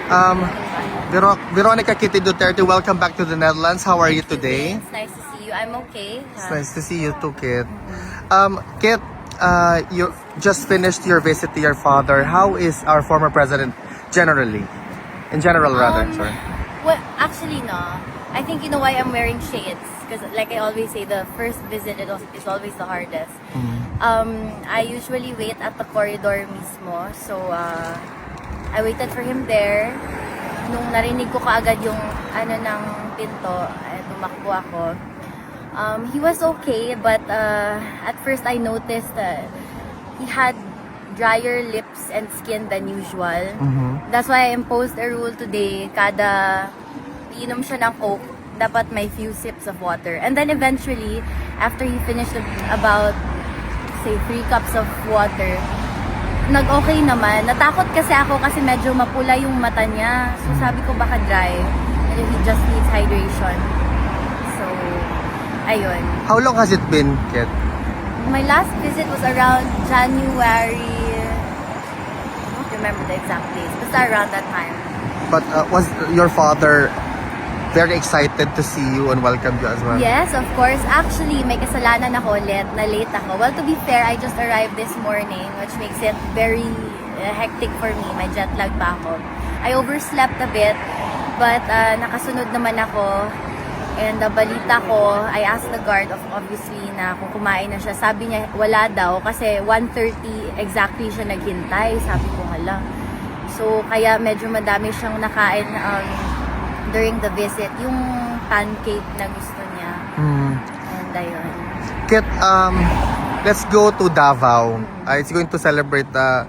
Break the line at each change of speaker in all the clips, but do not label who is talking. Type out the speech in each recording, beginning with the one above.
Um, Veronica Kitty Duterte, welcome back to the Netherlands. How are you today?
It's nice to see you. I'm okay.
It's nice to see you too, Kit. Kit, you just finished your visit to your father. How is our former president generally? In general, rather. Sorry.
Well, actually, no. I think you know why I'm wearing shades. Because like I always say, the first visit is always the hardest. I usually wait at the corridor mismo. So, I waited for him there. Nung narinig ko kaagad yung ng pinto, tumakbo ako. He was okay, but at first I noticed that he had drier lips and skin than usual. That's why I imposed a rule today, kada inom siya ng Coke, dapat may few sips of water. And then eventually, after he finished about, say, 3 cups of water, nag-okay naman. Natakot kasi ako kasi medyo mapula yung mata niya. So sabi ko baka dry. And he just needs hydration. So, ayun.
How long has it been, Kit?
My last visit was around January. I don't remember the exact dates. Basta around that time.
But was your father very excited to see you and welcome you as well?
Yes, of course. Actually, may kasalanan ako ulit na late ako. Well, to be fair, I just arrived this morning, which makes it very hectic for me. May jet lag pa ako. I overslept a bit, but nakasunod naman ako. And balita ko, I asked the guard, obviously, na kung kumain na siya. Sabi niya, wala daw, kasi 1:30 exactly siya naghintay. Sabi ko, hala. So, kaya medyo madami siyang nakain during the visit, yung pancake na gusto niya. And ayun.
Kit, let's go to Davao. It's going to celebrate the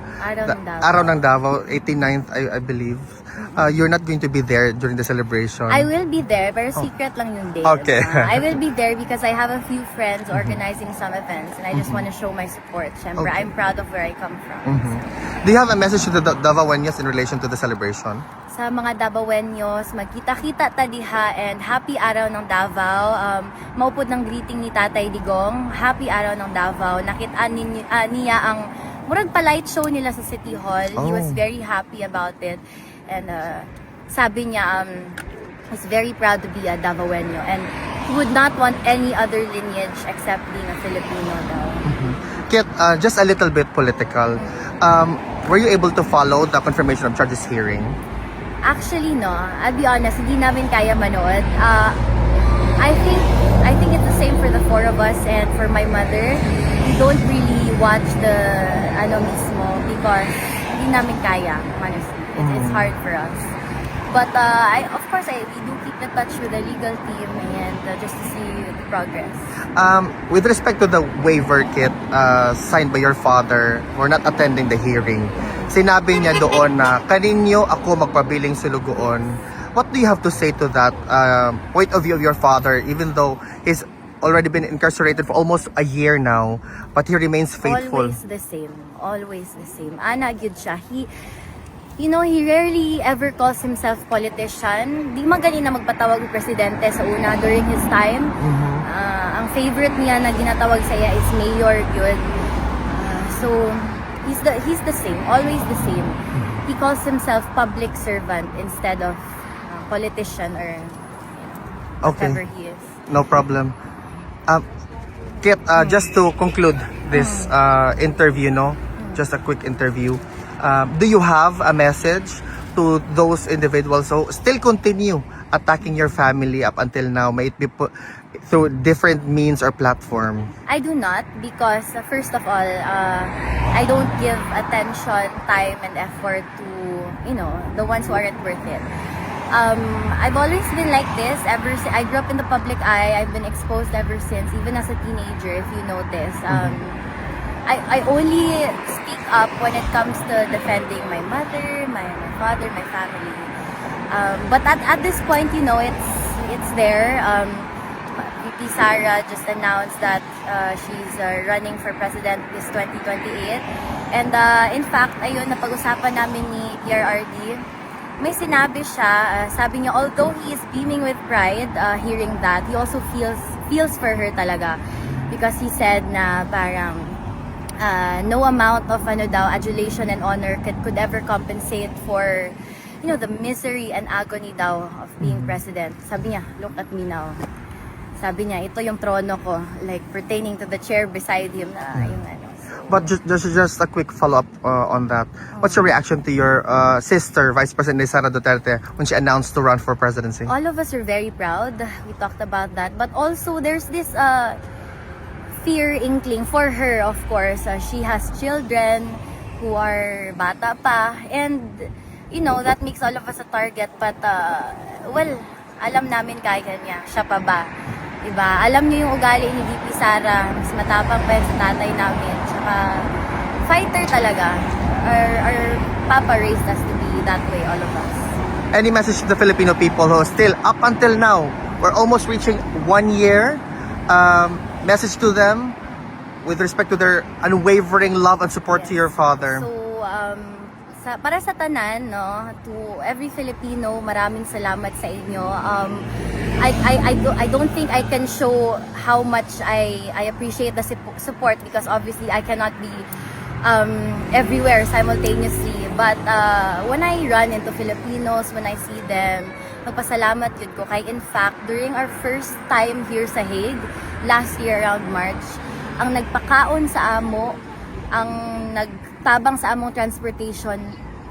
Araw ng Davao, 89th, I believe. You're not going to be there during the celebration.
I will be there, pero secret lang yung date.
Okay.
I will be there because I have a few friends organizing some events and I just want to show my support. Syempre,
Okay.
I'm proud of where I come from.
Do you have a message to the Davaoenos in relation to the celebration?
Sa mga Davaoenos, magkita-kita ta diha and happy araw ng Davao. Maupod ng greeting ni Tatay Digong. Happy araw ng Davao. Nakita niya ang murag pa-light show nila sa City Hall. He was very happy about it. And sabi niya, he's very proud to be a Davaoeno and he would not want any other lineage except being a Filipino daw.
Kit, just a little bit political. Were you able to follow the confirmation of charges hearing?
Actually, no. I'll be honest, hindi namin kaya manood. I think it's the same for the 4 of us and for my mother. We don't really watch the mismo because hindi namin kaya, honestly. It's hard for us. But of course, we do keep in touch with the legal team and just to see the progress.
With respect to the waiver, Kit, signed by your father for not attending the hearing, sinabi niya doon na kaninyo ako magpabiling sulugoon. What do you have to say to that point of view of your father, even though he's already been incarcerated for almost a year now, but he remains faithful?
Always the same. Always the same. Ana, good siya. He rarely ever calls himself politician. Di magaling na magpatawag ng presidente sa una during his time. Ang favorite niya na ginatawag saya is Mayor Gyud. So, he's the same. Always the same. He calls himself public servant instead of politician or whatever he is.
No problem. Kit, just to conclude this interview, just a quick interview. Do you have a message to those individuals who still continue attacking your family up until now? May it be through different means or platform?
I do not because first of all, I don't give attention, time, and effort to the ones who aren't worth it. I've always been like this ever since I grew up in the public eye. I've been exposed ever since, even as a teenager, if you notice. I only speak up when it comes to defending my mother, my father, my family. But at this point, it's there. VP Sara just announced that she's running for president this 2028. And in fact, ayun, napag-usapan namin ni PRRD. May sinabi siya, sabi niya, although he is beaming with pride hearing that, he also feels for her talaga. Because he said na parang, no amount of adulation and honor could ever compensate for you know, the misery and agony daw of being president. Sabi niya, look at me now. Sabi niya, ito yung trono ko, like pertaining to the chair beside him na yung ano.
But just a quick follow-up on that. What's your reaction to your sister, Vice President Sara Duterte, when she announced to run for presidency?
All of us are very proud. We talked about that. But also, there's this fear inkling for her, of course. She has children who are bata pa. And, you know, that makes all of us a target. But, well, alam namin kaya niya. Siya pa ba? Diba? Alam niyo yung ugali ni VP Sara. Mas matapang pa yan sa tatay namin. Tsaka, fighter talaga. Our papa raised us to be that way, all of us.
Any message to the Filipino people who still, up until now, we're almost reaching 1 year, message to them with respect to their unwavering love and support to your father?
So, para sa tanan, no, to every Filipino, maraming salamat sa inyo. I don't think I can show how much I appreciate the support because obviously I cannot be everywhere simultaneously. But when I run into Filipinos, when I see them, magpasalamat yun ko. Kaya in fact, during our first time here sa Hague, last year around March, ang nagpakaon sa amo, ang nagtabang sa among transportation,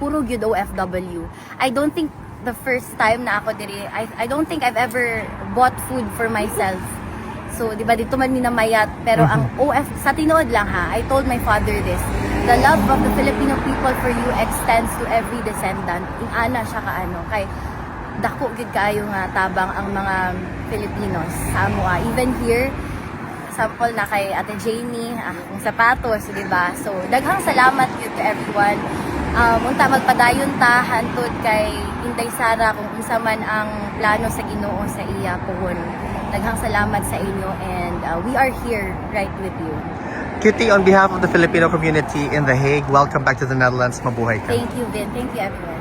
puro gyud OFW. I don't think the first time na ako diri, I don't think I've ever bought food for myself. So, di ba, dito man minamayat, pero ang sa tinood lang ha, I told my father this, the love of the Filipino people for you extends to every descendant. Ingana siya kaano, kay dako gid kayo nga tabang ang mga Filipinos sa amo. Even here, sample na kay Ate Janie, ang sapatos, di ba? So, daghang salamat yun to everyone. Munta magpadayon ta hantod kay Inday Sara kung unsa man ang plano sa Ginoo sa iya puhon. Daghang salamat sa inyo and we are here right with you.
Kitty, on behalf of the Filipino community in The Hague, welcome back to the Netherlands. Mabuhay ka.
Thank you, Vin. Thank you, everyone.